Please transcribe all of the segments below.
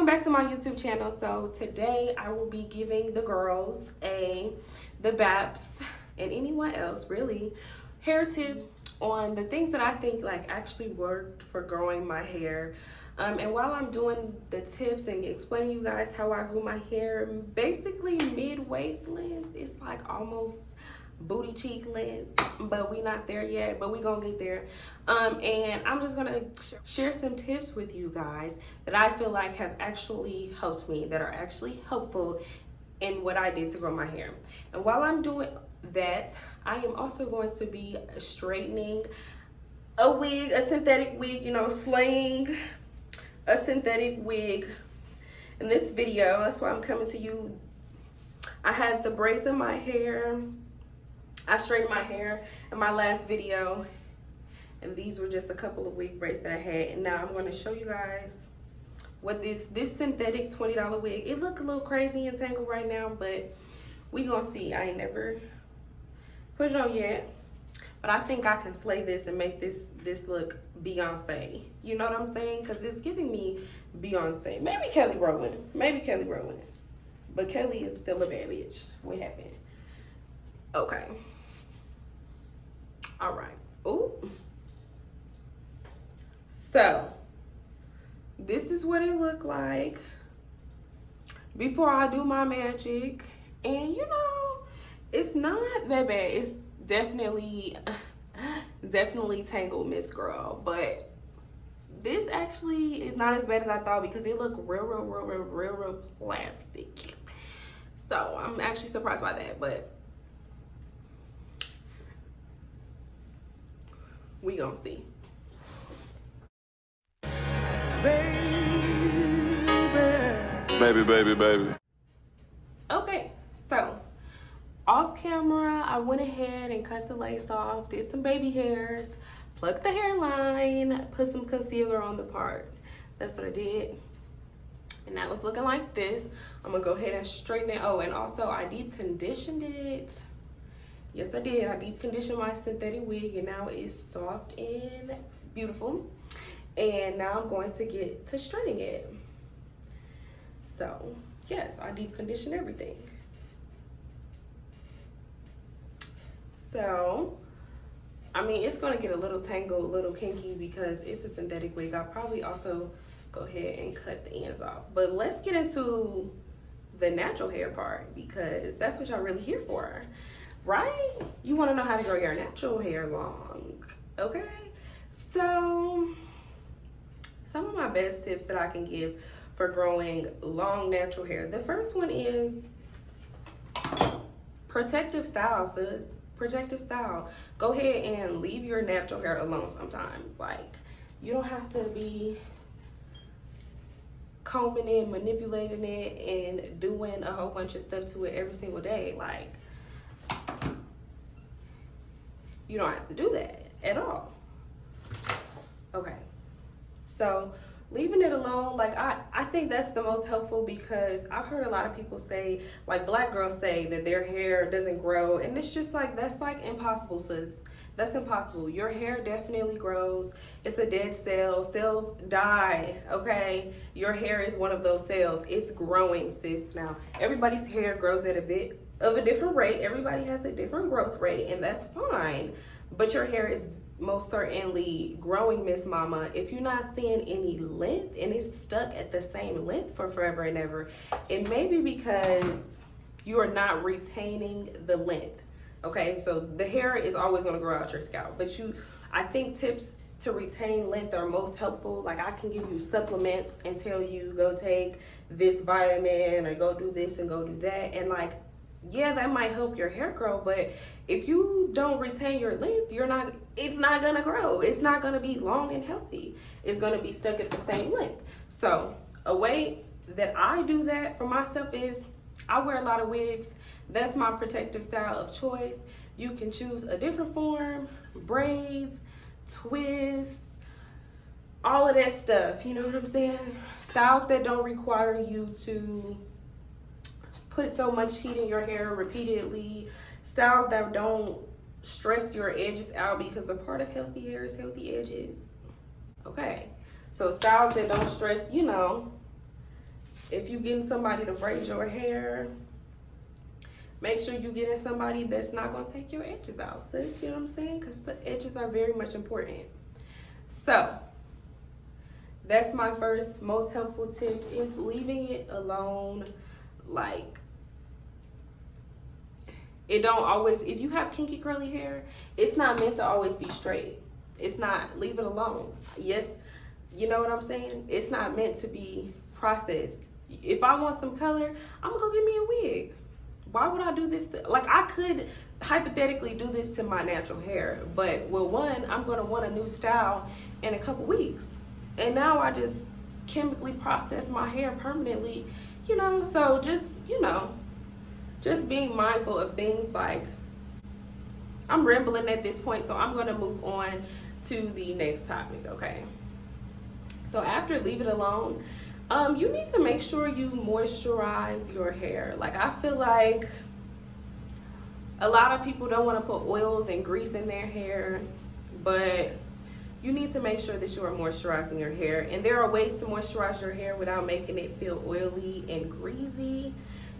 welcome back to my YouTube channel. So today I will be giving the girls, the Baps, and anyone else really, hair tips on the things that I think like actually worked for growing my hair. And while I'm doing the tips and explaining you guys how I grew my hair, basically mid-waist length, it's like almost booty cheek length, but we not there yet, but we gonna get there. And I'm just gonna share some tips with you guys that I feel like have actually helped me, that are actually helpful in what I did to grow my hair. And while I'm doing that, I am also going to be straightening a wig, a synthetic wig, you know, slaying a synthetic wig in this video. That's why I'm coming to you. I had the braids in my hair. I straightened my hair in my last video, and these were just a couple of wig braids that I had. And now I'm going to show you guys what this synthetic $20 wig, it look a little crazy and tangled right now, but we gonna see. I ain't never put it on yet, but I think I can slay this and make this look Beyonce. You know what I'm saying? Because it's giving me Beyonce. Maybe Kelly Rowland, but Kelly is still a bad bitch. What happened? Okay. All right. Ooh. So this is what it looked like before I do my magic. And you know, it's not that bad. It's definitely tangled, Miss Girl. But this actually is not as bad as I thought, because it looked real plastic. So I'm actually surprised by that, but we gonna see. Baby. Okay, so off camera, I went ahead and cut the lace off, did some baby hairs, plucked the hairline, put some concealer on the part. That's what I did. And now it's looking like this. I'm gonna go ahead and straighten it. Oh, and also I deep conditioned it. Yes, I did. I deep conditioned my synthetic wig, and now it's soft and beautiful. And now I'm going to get to straightening it. So, yes, I deep conditioned everything. So, I mean, it's going to get a little tangled, a little kinky, because it's a synthetic wig. I'll probably also go ahead and cut the ends off. But let's get into the natural hair part, because that's what y'all really here for. Right? You want to know how to grow your natural hair long, okay? So, some of my best tips that I can give for growing long natural hair. The first one is protective style, sis. Protective style. Go ahead and leave your natural hair alone sometimes. Like, you don't have to be combing it, manipulating it, and doing a whole bunch of stuff to it every single day. Like, you don't have to do that at all. Okay, so leaving it alone, like I think that's the most helpful, because I've heard a lot of people say, like black girls say, that their hair doesn't grow, and it's just like, that's like impossible, sis. That's impossible. Your hair definitely grows. It's a dead cell. Cells die, okay? Your hair is one of those cells. It's growing, sis. Now, everybody's hair grows at a bit of a different rate. Everybody has a different growth rate, and that's fine. But your hair is most certainly growing, Miss Mama. If you're not seeing any length and it's stuck at the same length for forever and ever, it may be because you are not retaining the length. Okay, so the hair is always going to grow out your scalp, but I think tips to retain length are most helpful. Like, I can give you supplements and tell you, go take this vitamin, or go do this and go do that, and like, yeah, that might help your hair grow, but if you don't retain your length, it's not gonna grow. It's not gonna be long and healthy. It's gonna be stuck at the same length. So a way that I do that for myself is I wear a lot of wigs. That's my protective style of choice. You can choose a different form, braids, twists, all of that stuff. You know what I'm saying? Styles that don't require you to put so much heat in your hair repeatedly. Styles that don't stress your edges out, because a part of healthy hair is healthy edges. Okay, so styles that don't stress, you know, if you getting somebody to braid your hair, make sure you getting somebody that's not gonna take your edges out, sis. You know what I'm saying? Because edges are very much important. So that's my first most helpful tip, is leaving it alone. Like, it don't always, if you have kinky curly hair, it's not meant to always be straight. It's not. Leave it alone. Yes, you know what I'm saying? It's not meant to be processed. If I want some color, I'm gonna go get me a wig. Why would I do this to, like, I could hypothetically do this to my natural hair, but well, one, I'm gonna want a new style in a couple weeks. And now I just chemically process my hair permanently, you know. So just, you know, just being mindful of things. Like, I'm rambling at this point, so I'm gonna move on to the next topic, okay? So after leave it alone, you need to make sure you moisturize your hair. Like, I feel like a lot of people don't want to put oils and grease in their hair, but you need to make sure that you are moisturizing your hair. And there are ways to moisturize your hair without making it feel oily and greasy.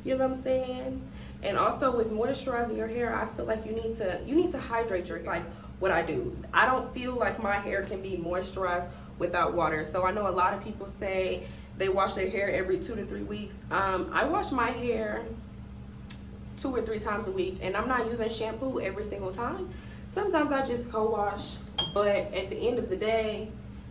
You know what I'm saying? And also with moisturizing your hair, I feel like you need to hydrate your hair. Like what I do. I don't feel like my hair can be moisturized without water. So I know a lot of people say they wash their hair every 2 to 3 weeks. I wash my hair 2 or 3 times a week, and I'm not using shampoo every single time. Sometimes I just co-wash, but at the end of the day,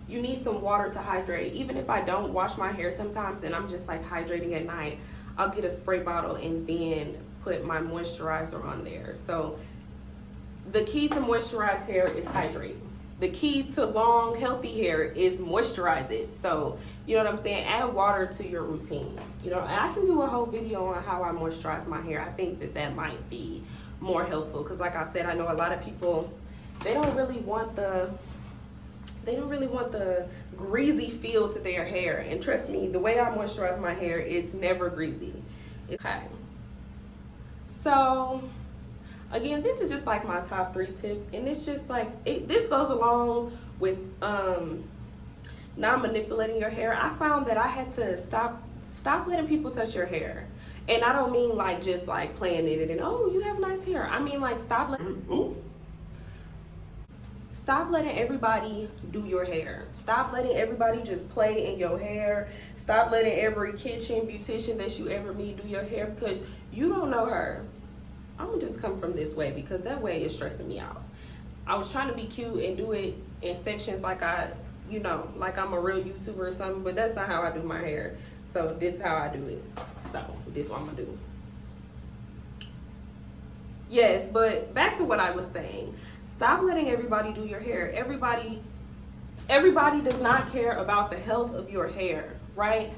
you need some water to hydrate. Even if I don't wash my hair sometimes and I'm just like hydrating at night, I'll get a spray bottle and then put my moisturizer on there. So the key to moisturized hair is hydrate. The key to long, healthy hair is moisturize it. So, you know what I'm saying? Add water to your routine. You know, and I can do a whole video on how I moisturize my hair. I think that might be more helpful, because like I said, I know a lot of people, they don't really want the greasy feel to their hair. And trust me, the way I moisturize my hair is never greasy. Okay. So again, this is just like my top 3 tips, and it's just like, this goes along with not manipulating your hair. I found that I had to stop letting people touch your hair. And I don't mean like just like playing in it and, oh, you have nice hair. I mean like stop letting everybody do your hair. Stop letting everybody just play in your hair. Stop letting every kitchen beautician that you ever meet do your hair, because you don't know her. I'm gonna just come from this way, because that way is stressing me out. I was trying to be cute and do it in sections like you know, like I'm a real YouTuber or something, but that's not how I do my hair. So this is how I do it. So this is what I'm gonna do. Yes, but back to what I was saying. Stop letting everybody do your hair. Everybody does not care about the health of your hair, right?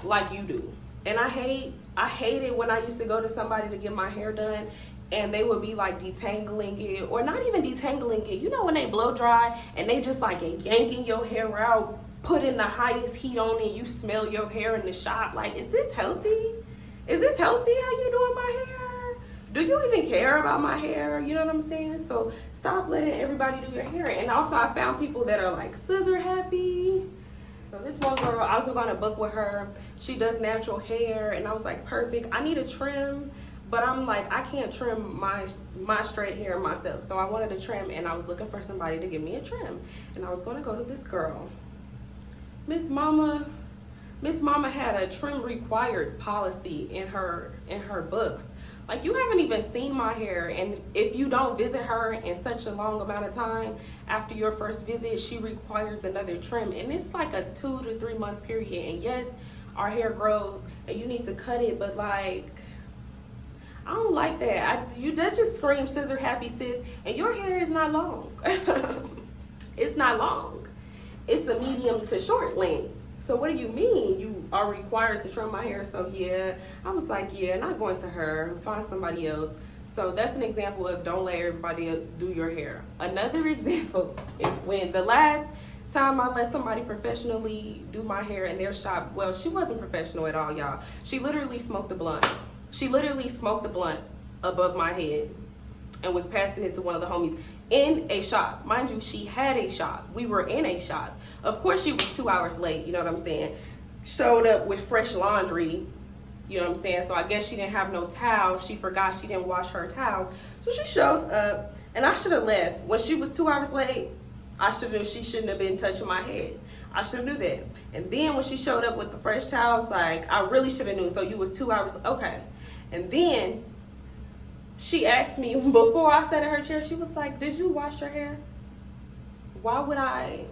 Like you do. And I hate it when I used to go to somebody to get my hair done and they would be like detangling it, or not even detangling it. You know when they blow dry and they just like yanking your hair out, putting the highest heat on it, you smell your hair in the shop. Like, is this healthy? Is this healthy how you doing my hair? Do you even care about my hair? You know what I'm saying? So stop letting everybody do your hair. And also I found people that are like scissor happy. So this one girl, I was going to book with her. She does natural hair, and I was like, perfect. I need a trim, but I'm like, I can't trim my straight hair myself. So I wanted a trim, and I was looking for somebody to give me a trim. And I was going to go to this girl. Miss Mama had a trim required policy in her books. Like, you haven't even seen my hair, and if you don't visit her in such a long amount of time after your first visit, she requires another trim. And it's like a 2 to 3 month period. And yes, our hair grows and you need to cut it, but like, I don't like that. That just screams scissor happy, sis, and your hair is not long. It's not long. It's a medium to short length. So what do you mean you are required to trim my hair? So yeah, I was like, yeah, not going to her, find somebody else. So that's an example of don't let everybody do your hair. Another example is when the last time I let somebody professionally do my hair in their shop, well, she wasn't professional at all, y'all. She literally smoked a blunt. She literally smoked a blunt above my head and was passing it to one of the homies in a shop. Mind you, she had a shop. We were in a shop. Of course, she was 2 hours late, you know what I'm saying? showed up with fresh laundry. You know what I'm saying? So I guess she didn't have no towels. She forgot she didn't wash her towels. So she shows up, and I should have left. When she was 2 hours late, I should have, she shouldn't have been touching my head. I should have knew that. And then when she showed up with the fresh towels, like, I really should have knew. So you was 2 hours, okay. And then she asked me, before I sat in her chair, she was like, did you wash your hair? Why would I,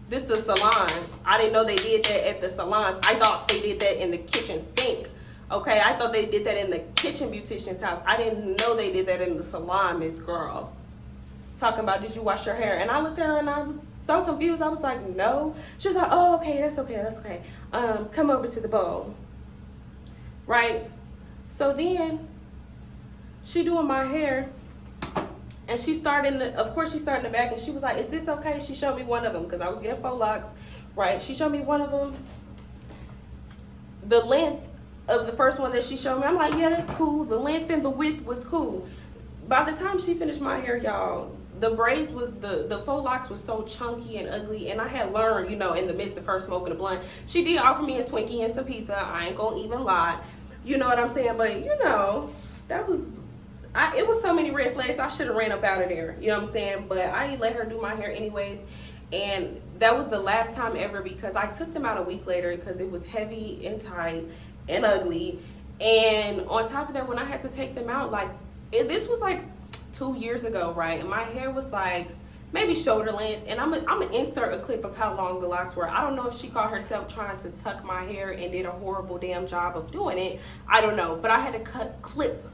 this is a salon. I didn't know they did that at the salons. I thought they did that in the kitchen sink. Okay, I thought they did that in the kitchen beautician's house. I didn't know they did that in the salon, Miss Girl. Talking about, did you wash your hair? And I looked at her and I was so confused. I was like, no. She was like, oh, okay, that's okay. Come over to the bowl. Right? So then she doing my hair. And she started, of course she started in the back, and she was like, is this okay? She showed me one of them, because I was getting faux locks, right? She showed me one of them. The length of the first one that she showed me, I'm like, yeah, that's cool. The length and the width was cool. By the time she finished my hair, y'all, the braids was, the faux locks was so chunky and ugly, and I had learned, you know, in the midst of her smoking a blunt, she did offer me a Twinkie and some pizza. I ain't gonna even lie. You know what I'm saying? But, you know, that was... it was so many red flags. I should have ran up out of there. You know what I'm saying? But I let her do my hair anyways. And that was the last time ever, because I took them out a week later because it was heavy and tight and ugly. And on top of that, when I had to take them out, like, this was like 2 years ago, right? And my hair was like maybe shoulder length. And I'm gonna insert a clip of how long the locks were. I don't know if she caught herself trying to tuck my hair and did a horrible damn job of doing it. I don't know. But I had to clip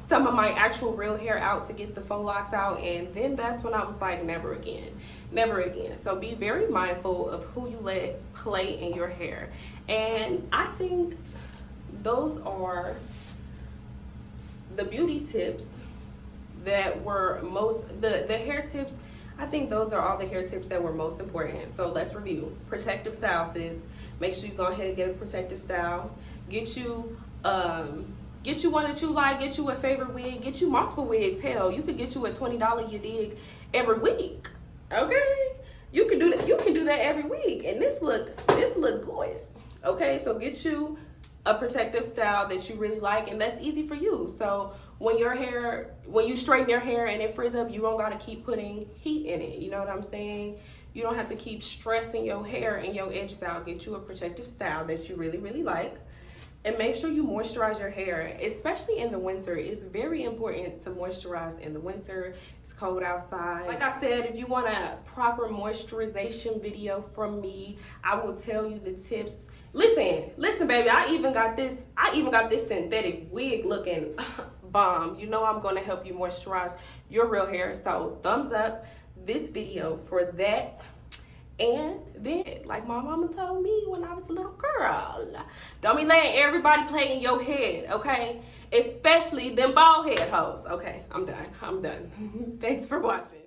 some of my actual real hair out to get the faux locks out, and then that's when I was like, never again. So be very mindful of who you let play in your hair. And I think those are the beauty tips that were most, the hair tips. I think those are all the hair tips that were most important. So let's review. Protective style, sis. Make sure you go ahead and get a protective style. Get you one that you like, get you a favorite wig, get you multiple wigs. Hell, you could get you a $20 you dig every week. Okay? You can do that every week. And this look good. Okay? So get you a protective style that you really like, and that's easy for you. So when you straighten your hair and it frizz up, you don't gotta keep putting heat in it. You know what I'm saying? You don't have to keep stressing your hair and your edges out. Get you a protective style that you really, really like. And make sure you moisturize your hair, especially in the winter. It's very important to moisturize in the winter. It's cold outside. Like I said, if you want a proper moisturization video from me, I will tell you the tips. Listen, baby, I even got this synthetic wig looking bomb. You know I'm gonna help you moisturize your real hair. So thumbs up this video for that. And then, like my mama told me when I was a little girl, don't be letting everybody play in your head, okay? Especially them bald head hoes. Okay, I'm done. Thanks for watching.